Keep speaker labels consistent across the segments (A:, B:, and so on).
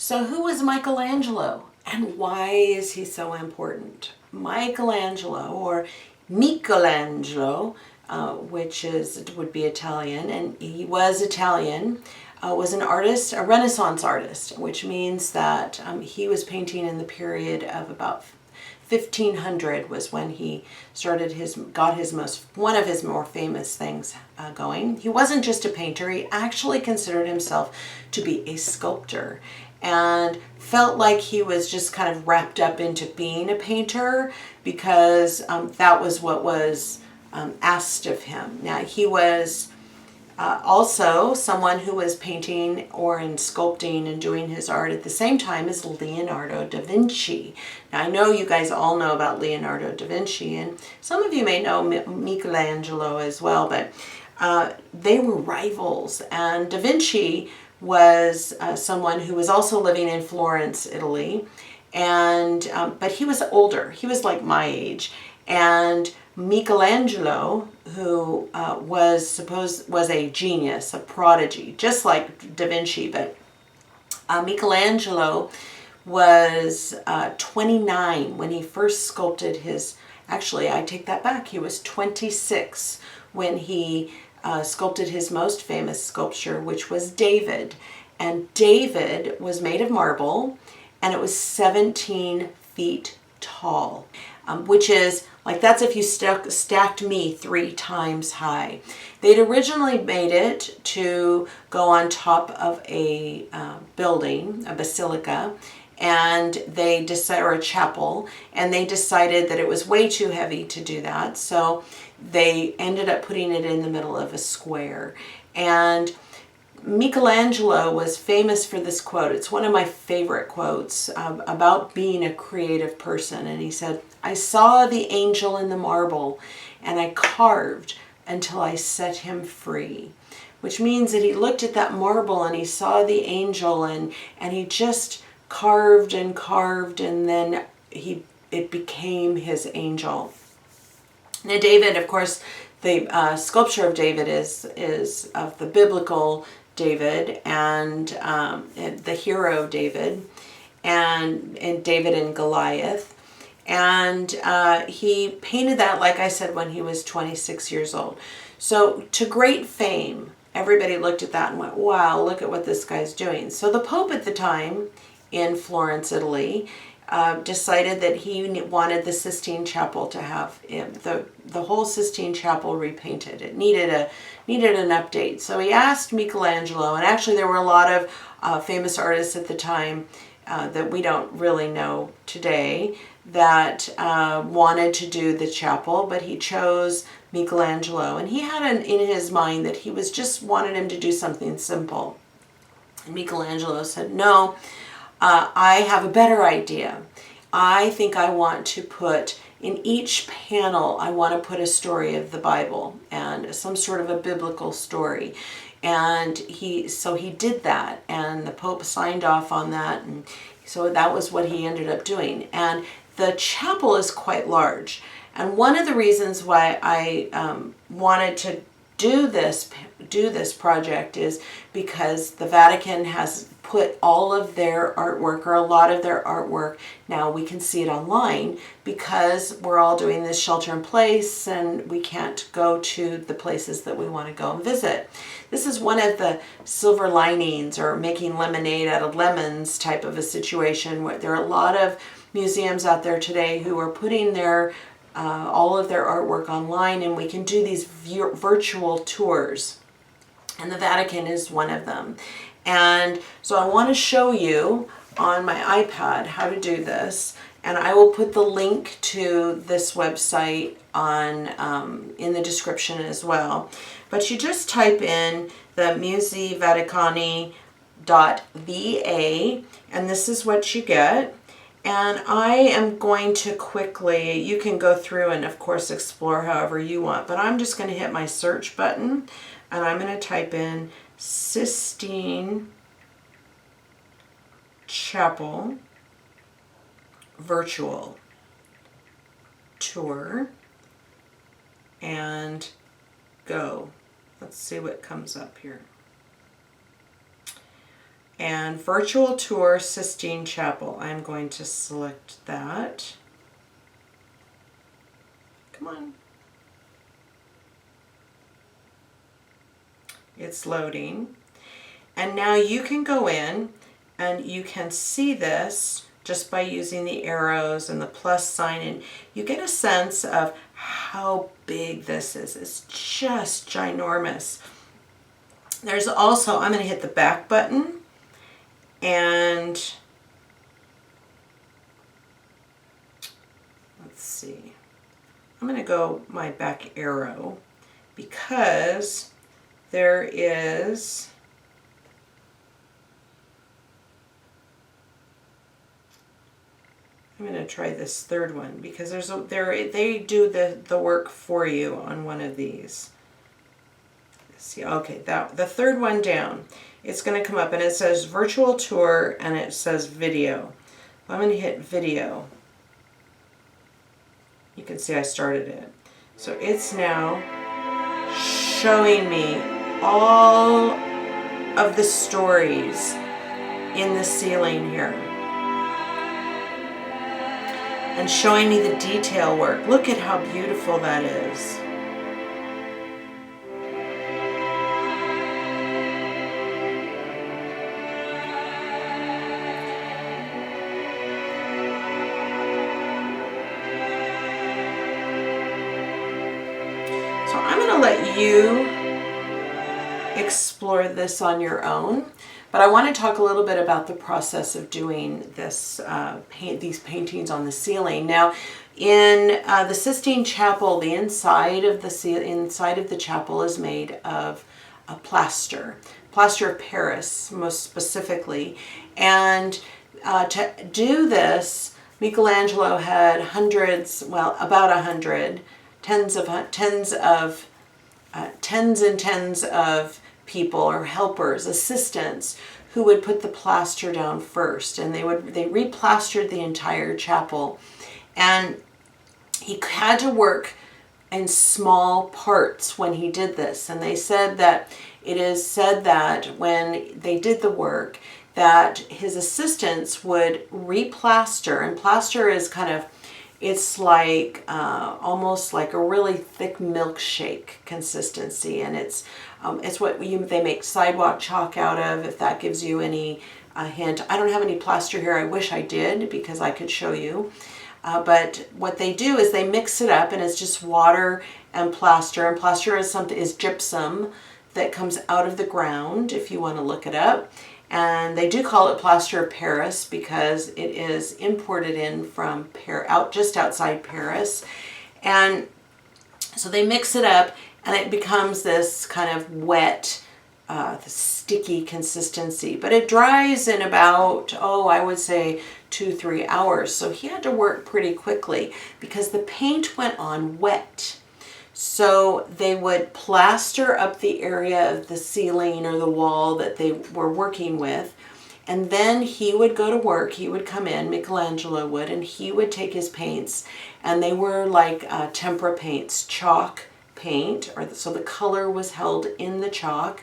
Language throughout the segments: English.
A: So who was Michelangelo and why is he so important? Michelangelo, or Michelangelo, would be Italian, and he was Italian, was an artist, a Renaissance artist, which means that he was painting in the period of about 1500 was when he started one of his more famous things going. He wasn't just a painter, he actually considered himself to be a sculptor and felt like he was just kind of wrapped up into being a painter because that was what was asked of him. Now he was also someone who was painting or in sculpting and doing his art at the same time as Leonardo da Vinci. Now I know you guys all know about Leonardo da Vinci, and some of you may know Michelangelo as well, but they were rivals. And da Vinci was someone who was also living in Florence, Italy, and but he was older. He was like my age, and Michelangelo, who was a genius, a prodigy, just like Da Vinci, but Michelangelo was 29 when he first sculpted his, actually I take that back, he was 26 when he sculpted his most famous sculpture, which was David. And David was made of marble, and it was 17 feet tall, which is like, that's if you stacked me 3 times high. They'd originally made it to go on top of a building, a basilica, and they decided, or a chapel, and they decided that it was way too heavy to do that. So they ended up putting it in the middle of a square. And Michelangelo was famous for this quote. It's one of my favorite quotes about being a creative person. And he said, "I saw the angel in the marble and I carved until I set him free." Which means that he looked at that marble and he saw the angel and he just carved and carved, and then it became his angel. Now David, of course, the sculpture of David is of the biblical David and the hero David and David and Goliath. And he painted that, like I said, when he was 26 years old. So to great fame, everybody looked at that and went, wow, look at what this guy's doing. So the Pope at the time in Florence, Italy, decided that he wanted the Sistine Chapel to have the whole Sistine Chapel repainted. It needed an update. So he asked Michelangelo, and actually there were a lot of famous artists at the time that we don't really know today that wanted to do the chapel, but he chose Michelangelo, and he had in his mind that he was just wanted him to do something simple. And Michelangelo said, "No, I have a better idea. I think I want to put in each panel, I want to put a story of the Bible and some sort of a biblical story." And so he did that, and the Pope signed off on that, and so that was what he ended up doing. And the chapel is quite large, and one of the reasons why I wanted to do this project is because the Vatican has put all of their artwork, or a lot of their artwork, now we can see it online because we're all doing this shelter in place and we can't go to the places that we want to go and visit. This is one of the silver linings, or making lemonade out of lemons type of a situation, where there are a lot of museums out there today who are putting their all of their artwork online, and we can do these virtual tours, and the Vatican is one of them. And so I want to show you on my iPad how to do this, and I will put the link to this website on in the description as well. But you just type in the musevaticani.va, and this is what you get. And I am going to quickly, you can go through and of course explore however you want, but I'm just going to hit my search button and I'm going to type in Sistine Chapel virtual tour and go. Let's see what comes up here. And virtual tour Sistine Chapel. I'm going to select that. Come on. It's loading. And now you can go in and you can see this just by using the arrows and the plus sign, and you get a sense of how big this is. It's just ginormous. There's also, I'm going to hit the back button, and let's see, I'm going to go my back arrow because there is I'm going to try this third one because they do the work for you on one of these. See, okay, the third one down, it's going to come up and it says virtual tour and it says video. I'm going to hit video. You can see I started it. So it's now showing me all of the stories in the ceiling here. And showing me the detail work. Look at how beautiful that is. So I'm going to let you explore this on your own. But I want to talk a little bit about the process of doing this, these paintings on the ceiling. Now, in the Sistine Chapel, the inside of the chapel is made of plaster of Paris, most specifically. And to do this, Michelangelo had hundreds, well, about 100, tens and tens of people or helpers, assistants, who would put the plaster down first, and they replastered the entire chapel. And he had to work in small parts when he did this, and they said that it is said that when they did the work that his assistants would replaster, and plaster is kind of, it's like almost like a really thick milkshake consistency, and it's what they make sidewalk chalk out of, if that gives you any hint. I don't have any plaster here. I wish I did because I could show you. But what they do is they mix it up, and it's just water and plaster. And plaster is gypsum that comes out of the ground, if you want to look it up. And they do call it plaster of Paris because it is imported in from just outside Paris. And so they mix it up, and it becomes this kind of wet, sticky consistency. But it dries in about, I would say 2-3 hours. So he had to work pretty quickly because the paint went on wet. So they would plaster up the area of the ceiling or the wall that they were working with. And then he would go to work, he would come in, Michelangelo would, and he would take his paints. And they were like tempera paints, chalk paint, so the color was held in the chalk.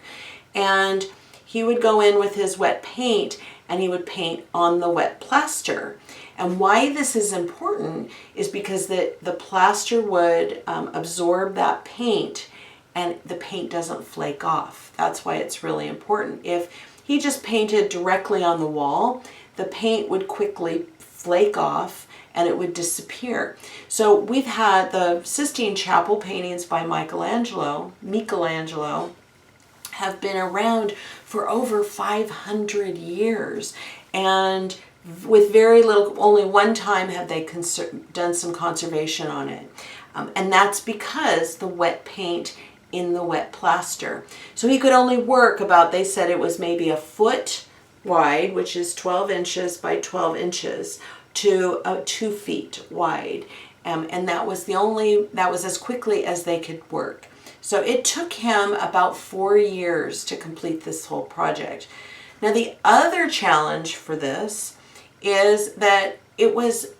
A: And he would go in with his wet paint and he would paint on the wet plaster. And why this is important is because the plaster would absorb that paint and the paint doesn't flake off. That's why it's really important. If he just painted directly on the wall, the paint would quickly flake off and it would disappear. So we've had the Sistine Chapel paintings by Michelangelo have been around for over 500 years. And with very little, only one time have they done some conservation on it. And that's because the wet paint in the wet plaster. So he could only work about, they said it was maybe a foot wide, which is 12 inches by 12 inches, to 2 feet wide. And that was as quickly as they could work. So it took him about 4 years to complete this whole project. Now the other challenge for this is that it was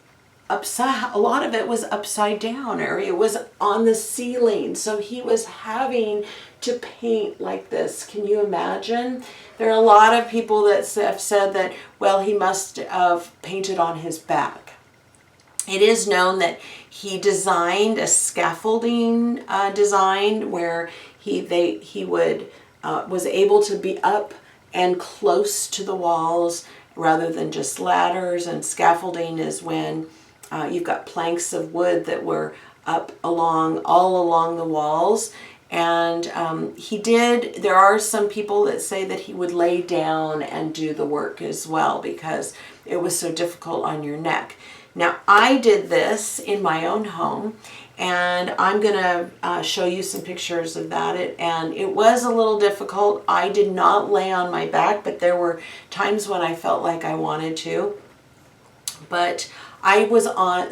A: upside, a lot of it was upside down, or it was on the ceiling. So he was having to paint like this. Can you imagine? There are a lot of people that have said that, well, he must have painted on his back. It is known that he designed a scaffolding design where he was able to be up and close to the walls rather than just ladders. And scaffolding is when you've got planks of wood that were up all along the walls. And there are some people that say that he would lay down and do the work as well because it was so difficult on your neck. Now, I did this in my own home, and I'm going to show you some pictures of that. And it was a little difficult. I did not lay on my back, but there were times when I felt like I wanted to. But I was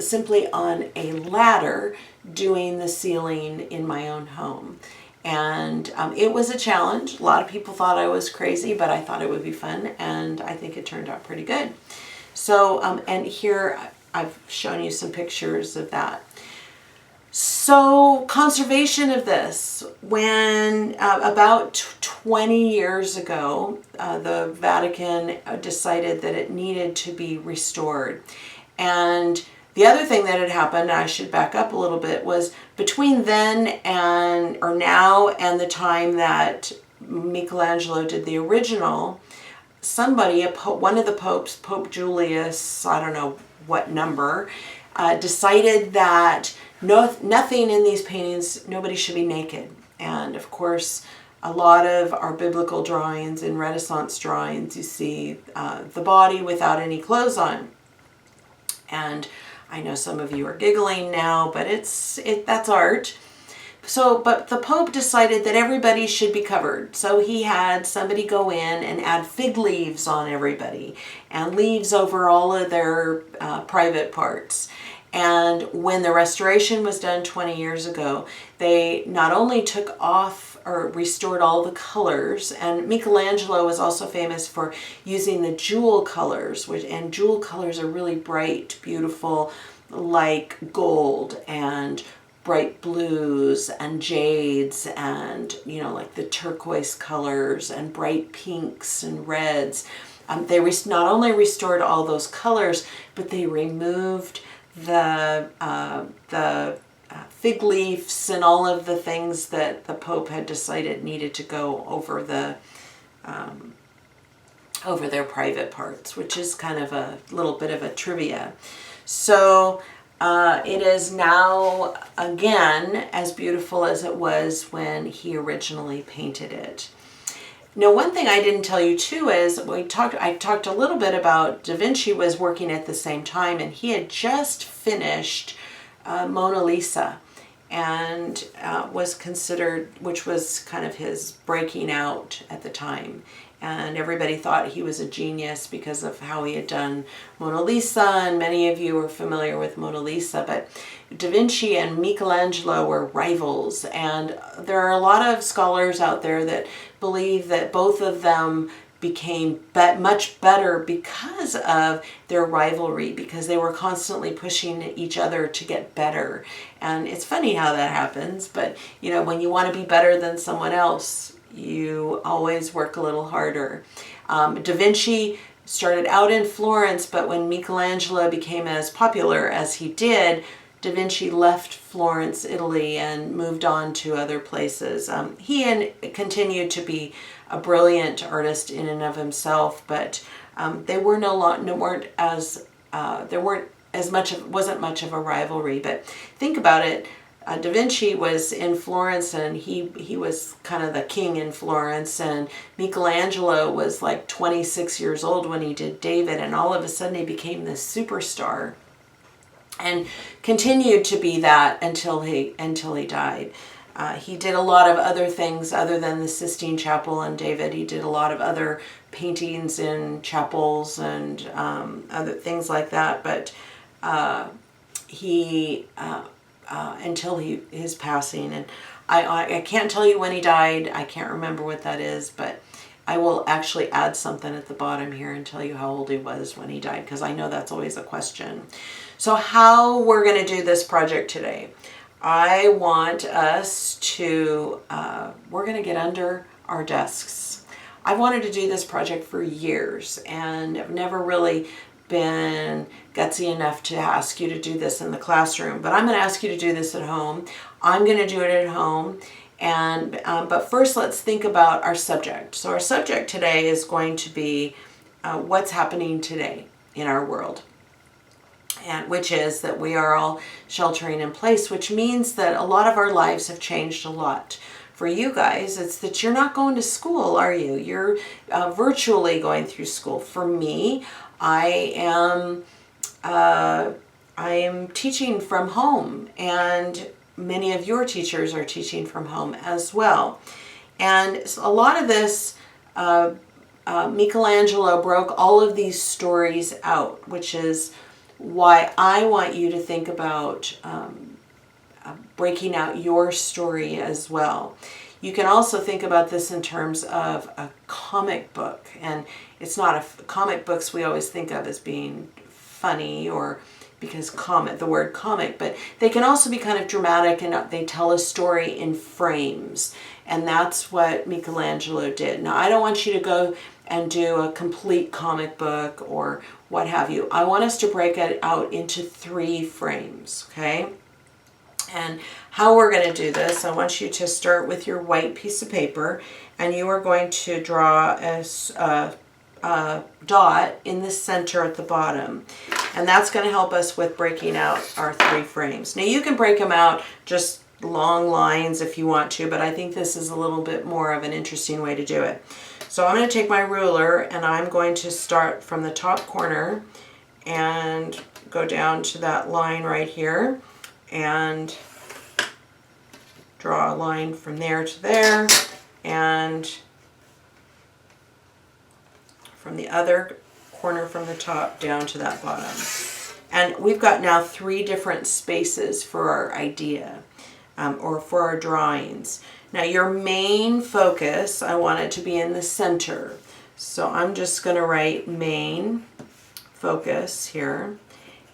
A: simply on a ladder doing the ceiling in my own home. And it was a challenge. A lot of people thought I was crazy, but I thought it would be fun, and I think it turned out pretty good. So, and here I've shown you some pictures of that. So conservation of this, when about 20 years ago, the Vatican decided that it needed to be restored. And the other thing that had happened, I should back up a little bit, was between then or now and the time that Michelangelo did the original, one of the popes, Pope Julius, I don't know what number, decided that nothing in these paintings, nobody should be naked. And of course, a lot of our biblical drawings and Renaissance drawings, you see the body without any clothes on. And I know some of you are giggling now, but that's art. So, but the Pope decided that everybody should be covered. So he had somebody go in and add fig leaves on everybody and leaves over all of their private parts. And when the restoration was done 20 years ago, they not only took off or restored all the colors, and Michelangelo was also famous for using the jewel colors, and jewel colors are really bright, beautiful, like gold and bright blues and jades and, like the turquoise colors and bright pinks and reds. They not only restored all those colors, but they removed the fig leaves and all of the things that the Pope had decided needed to go over over their private parts, which is kind of a little bit of a trivia. So it is now, again, as beautiful as it was when he originally painted it. Now, one thing I didn't tell you too is I talked a little bit about Da Vinci was working at the same time, and he had just finished Mona Lisa, and was considered, which was kind of his breaking out at the time. And everybody thought he was a genius because of how he had done Mona Lisa, and many of you are familiar with Mona Lisa, but Da Vinci and Michelangelo were rivals, and there are a lot of scholars out there that believe that both of them became much better because of their rivalry, because they were constantly pushing each other to get better. And it's funny how that happens, but when you want to be better than someone else, you always work a little harder. Da Vinci started out in Florence, but when Michelangelo became as popular as he did, Da Vinci left Florence, Italy, and moved on to other places. He continued to be a brilliant artist in and of himself, but they were wasn't much of a rivalry. But think about it. Da Vinci was in Florence, and he was kind of the king in Florence, and Michelangelo was like 26 years old when he did David, and all of a sudden he became this superstar and continued to be that until he died. He did a lot of other things other than the Sistine Chapel and David. He did a lot of other paintings in chapels and other things like that, but until his passing. And I can't tell you when he died. I can't remember what that is, but I will actually add something at the bottom here and tell you how old he was when he died, because I know that's always a question. So how we're going to do this project today. I want us to, we're going to get under our desks. I've wanted to do this project for years and I've never really been gutsy enough to ask you to do this in the classroom, but I'm going to ask you to do this at home. I'm going to do it at home. And but first, let's think about our subject. So our subject today is going to be what's happening today in our world, and which is that we are all sheltering in place, which means that a lot of our lives have changed a lot. For you guys, it's that you're not going to school, are you? You're virtually going through school. For me, I am teaching from home, and many of your teachers are teaching from home as well. And a lot of this, Michelangelo broke all of these stories out, which is why I want you to think about breaking out your story as well. You can also think about this in terms of a comic book, and it's not comic books we always think of as being funny or because the word comic, but they can also be kind of dramatic and they tell a story in frames, and that's what Michelangelo did. Now, I don't want you to go and do a complete comic book or what have you. I want us to break it out into 3 frames, okay? And how we're going to do this, I want you to start with your white piece of paper, and you are going to draw a dot in the center at the bottom. And that's going to help us with breaking out our 3 frames. Now you can break them out just long lines if you want to, but I think this is a little bit more of an interesting way to do it. So I'm going to take my ruler and I'm going to start from the top corner and go down to that line right here and draw a line from there to there, and from the other corner from the top down to that bottom. And we've got now 3 different spaces for our idea or for our drawings. Now your main focus, I want it to be in the center. So I'm just going to write main focus here.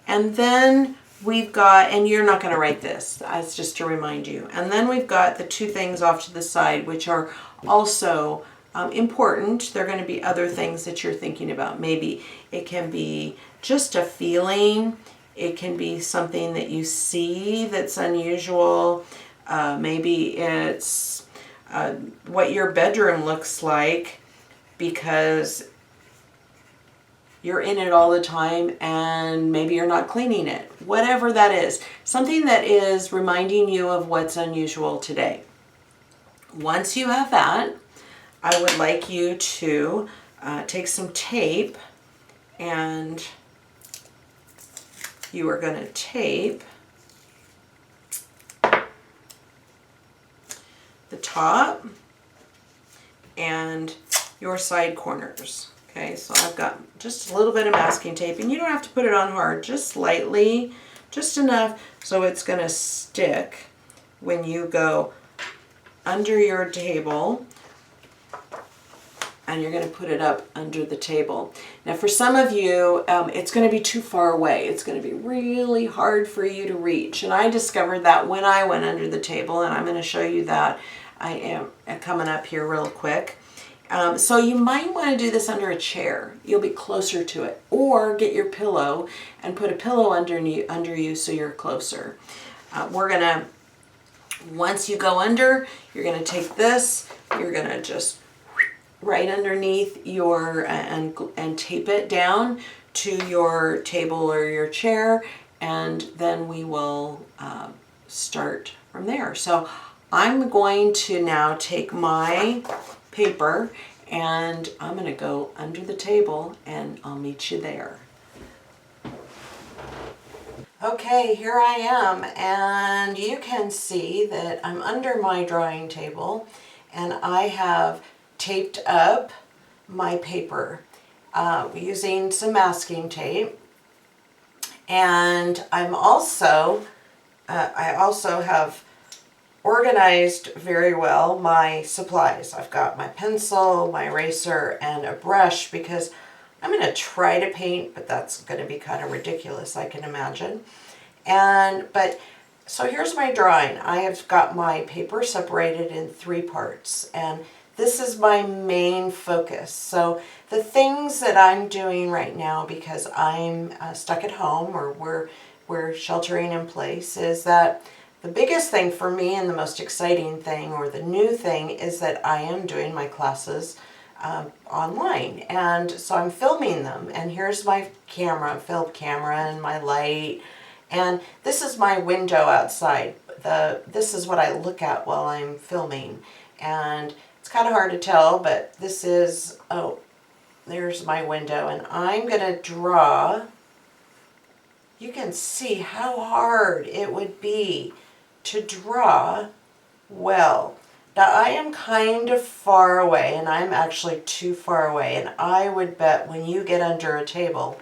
A: And then we've got, and you're not going to write this, that's just to remind you. And then we've got the 2 things off to the side, which are also important. They're going to be other things that you're thinking about. Maybe it can be just a feeling. It can be something that you see that's unusual. Maybe it's what your bedroom looks like because you're in it all the time and maybe you're not cleaning it. Whatever that is. Something that is reminding you of what's unusual today. Once you have that, I would like you to take some tape, and you are going to tape the top and your side corners. Okay, so I've got just a little bit of masking tape, and you don't have to put it on hard, just slightly, just enough so it's going to stick when you go under your table, and you're going to put it up under the table. Now for some of you, it's going to be too far away. It's going to be really hard for you to reach. And I discovered that when I went under the table, and I'm going to show you that. I am coming up here real quick. So you might want to do this under a chair. You'll be closer to it. Or get your pillow and put a pillow under you so you're closer. We're going to, once you go under, you're going to take this, you're going to just right underneath your, and tape it down to your table or your chair, and then we will start from there. So I'm going to now take my paper and I'm going to go under the table and I'll meet you there. Okay, here I am, and you can see that I'm under my drawing table and I have taped up my paper using some masking tape, and I also have organized very well my supplies. I've got my pencil, my eraser, and a brush because I'm going to try to paint, but that's going to be kind of ridiculous, I can imagine. But So here's my drawing. I have got my paper separated in 3 parts, and this is my main focus. So the things that I'm doing right now, because I'm stuck at home, or we're sheltering in place, is that the biggest thing for me and the most exciting thing, or the new thing, is that I am doing my classes online. And so I'm filming them, and here's my camera, film camera, and my light. And this is my window outside. This is what I look at while I'm filming. And it's kind of hard to tell, but this is, oh, there's my window. And I'm going to draw. You can see how hard it would be to draw well. Now I am kind of far away, and I'm actually too far away. And I would bet when you get under a table,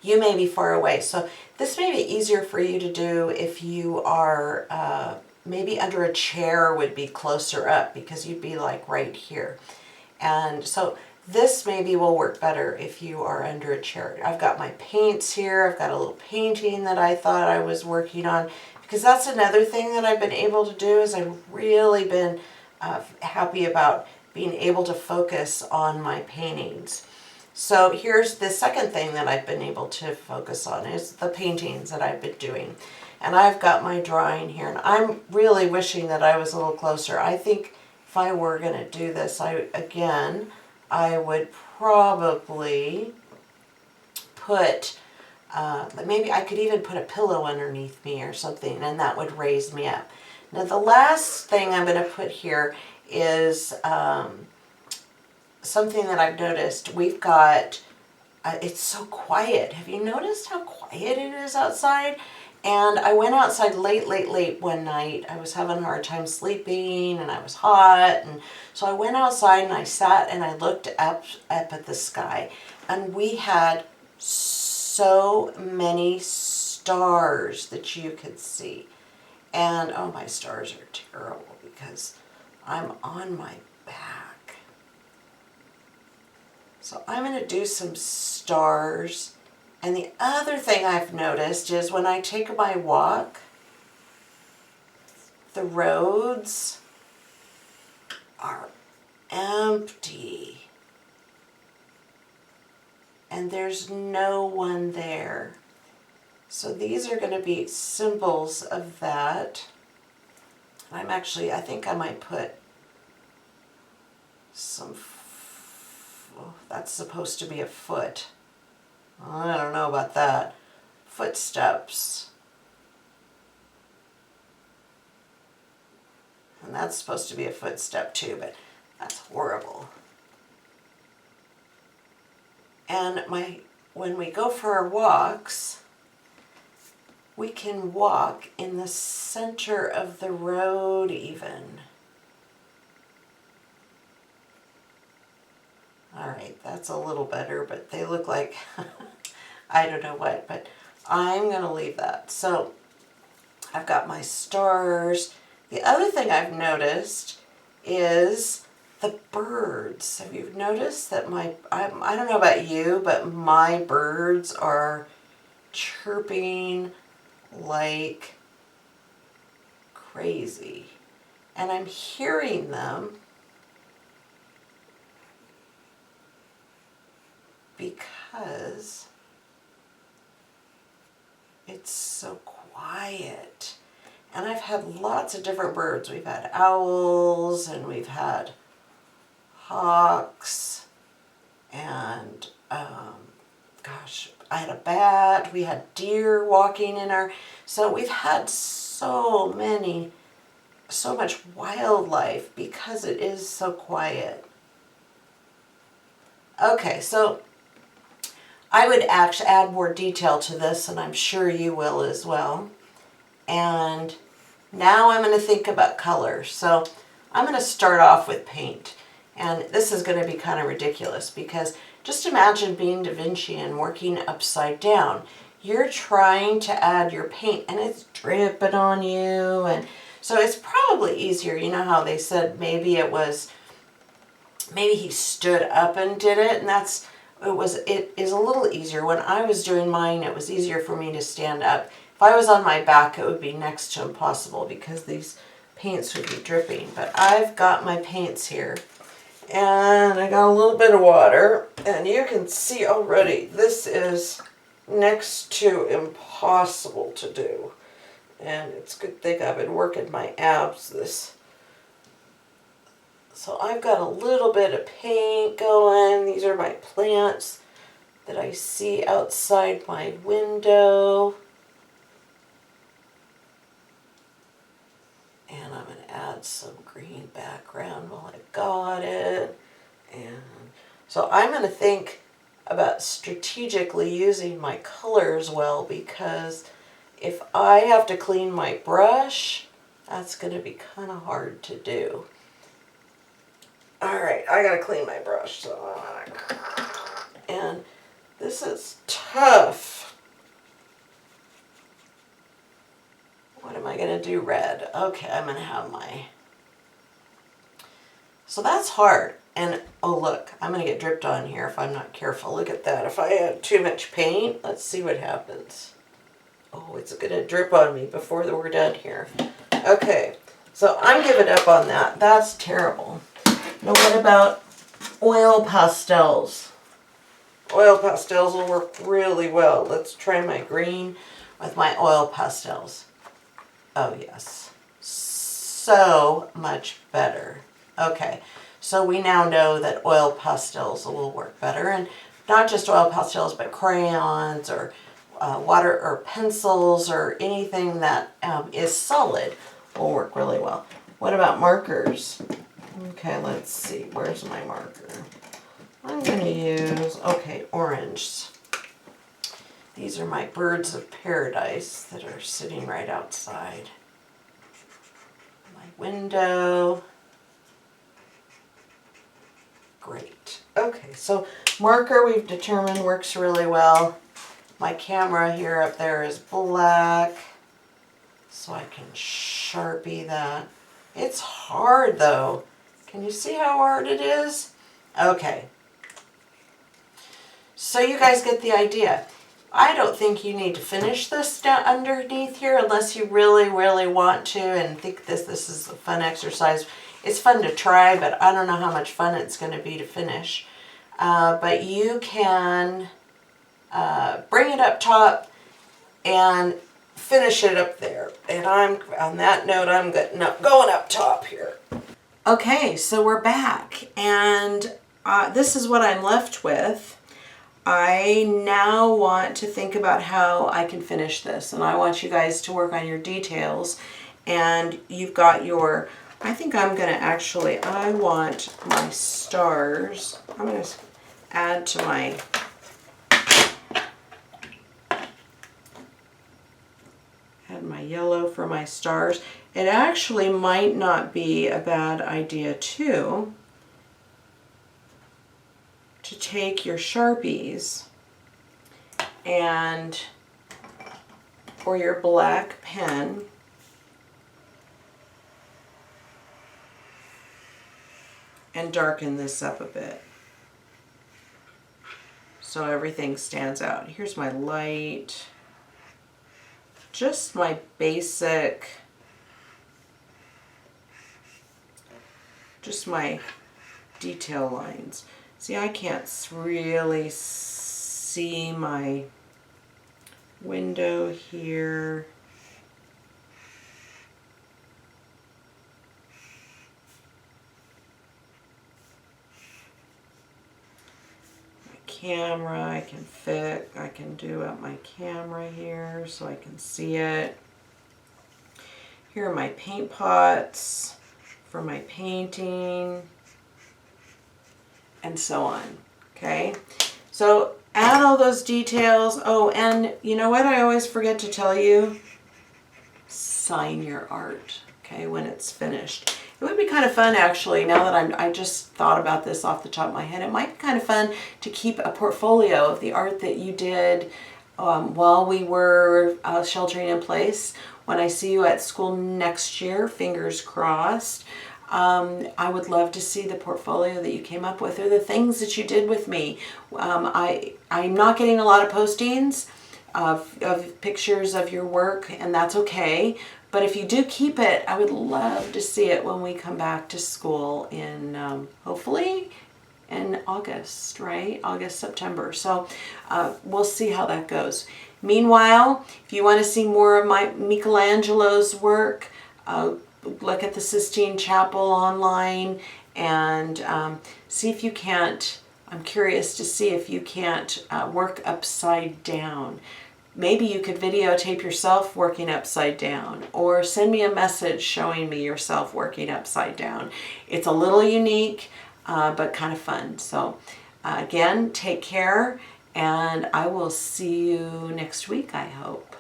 A: you may be far away. So this may be easier for you to do if you are maybe under a chair, would be closer up, because you'd be like right here. And so this maybe will work better if you are under a chair. I've got my paints here. I've got a little painting that I thought I was working on, because that's another thing that I've been able to do, is I've really been happy about being able to focus on my paintings. So here's the second thing that I've been able to focus on, is the paintings that I've been doing. And I've got my drawing here, and I'm really wishing that I was a little closer. I think if I were going to do this, I would probably put, maybe I could even put a pillow underneath me or something, and that would raise me up. Now the last thing I'm going to put here is something that I've noticed. We've got, it's so quiet. Have you noticed how quiet it is outside? And I went outside late one night. I was having a hard time sleeping, and I was hot. And so I went outside and I sat and I looked up at the sky. And we had so many stars that you could see. And oh, my stars are terrible because I'm on my back. So I'm going to do some stars. And the other thing I've noticed is when I take my walk, the roads are empty. And there's no one there. So these are going to be symbols of that. I think I might put some, that's supposed to be a foot. I don't know about that. Footsteps. And that's supposed to be a footstep too, but that's horrible. And when we go for our walks, we can walk in the center of the road even. All right, that's a little better, but they look like, I don't know what, but I'm going to leave that. So I've got my stars. The other thing I've noticed is the birds. Have you noticed that I don't know about you, but my birds are chirping like crazy. And I'm hearing them because it's so quiet. And I've had lots of different birds. We've had owls, and we've had hawks, and gosh, I had a bat. We had deer walking in our, so we've had so much wildlife because it is so quiet. Okay, so I would actually add more detail to this, and I'm sure you will as well. And now I'm going to think about color. So I'm going to start off with paint. And this is going to be kind of ridiculous, because just imagine being Da Vinci and working upside down. You're trying to add your paint and it's dripping on you. And so it's probably easier. You know how they said maybe he stood up and did it, and it is a little easier. When I was doing mine, it was easier for me to stand up If I was on my back, it would be next to impossible because these paints would be dripping. But I've got my paints here, and I got a little bit of water, and you can see already this is next to impossible to do. And it's a good thing I've been working my abs So I've got a little bit of paint going. These are my plants that I see outside my window. And I'm going to add some green background while I got it. And so I'm going to think about strategically using my colors well, because if I have to clean my brush, that's going to be kind of hard to do. Alright, I got to clean my brush. And this is tough. What am I going to do? Red. Okay, I'm going to have my... So that's hard. And, oh look, I'm going to get dripped on here if I'm not careful. Look at that. If I add too much paint, let's see what happens. Oh, it's going to drip on me before we're done here. Okay, so I'm giving up on that. That's terrible. Now what about oil pastels? Oil pastels will work really well. Let's try my green with my oil pastels. Oh yes, so much better. Okay, so we now know that oil pastels will work better, and not just oil pastels, but crayons or water or pencils or anything that is solid will work really well. What about markers? Okay, let's see, where's my marker? I'm going to use, okay, orange. These are my birds of paradise that are sitting right outside my window. Great. Okay, so marker we've determined works really well. My camera here up there is black, so I can Sharpie that. It's hard though. Can you see how hard it is? Okay. So you guys get the idea. I don't think you need to finish this down underneath here unless you really, really want to and think this is a fun exercise. It's fun to try, but I don't know how much fun it's going to be to finish. But you can bring it up top and finish it up there. And on that note, I'm going up top here. Okay, so we're back, and this is what I'm left with. I now want to think about how I can finish this, and I want you guys to work on your details. And you've got your, I think I'm going to actually, I want my stars. I'm going to add to my, add my yellow for my stars. It actually might not be a bad idea too, to take your Sharpies and, or your black pen, and darken this up a bit so everything stands out. Here's my light, just my basic, just my detail lines. See, I can't really see my window here. My camera, I can do up my camera here so I can see it. Here are my paint pots for my painting, and so on. Okay, so add all those details. Oh, and you know what I always forget to tell you? Sign your art, okay, when it's finished. It would be kind of fun, actually, now that I just thought about this off the top of my head. It might be kind of fun to keep a portfolio of the art that you did while we were sheltering in place. When I see you at school next year, fingers crossed, I would love to see the portfolio that you came up with, or the things that you did with me. I'm not getting a lot of postings. of pictures of your work, and that's okay. But if you do keep it, I would love to see it when we come back to school in hopefully in August, right? August, September. So we'll see how that goes. Meanwhile, if you want to see more of my Michelangelo's work, look at the Sistine Chapel online and see if you can't. I'm curious to see if you can't work upside down. Maybe you could videotape yourself working upside down, or send me a message showing me yourself working upside down. It's a little unique, but kind of fun. So again, take care, and I will see you next week, I hope.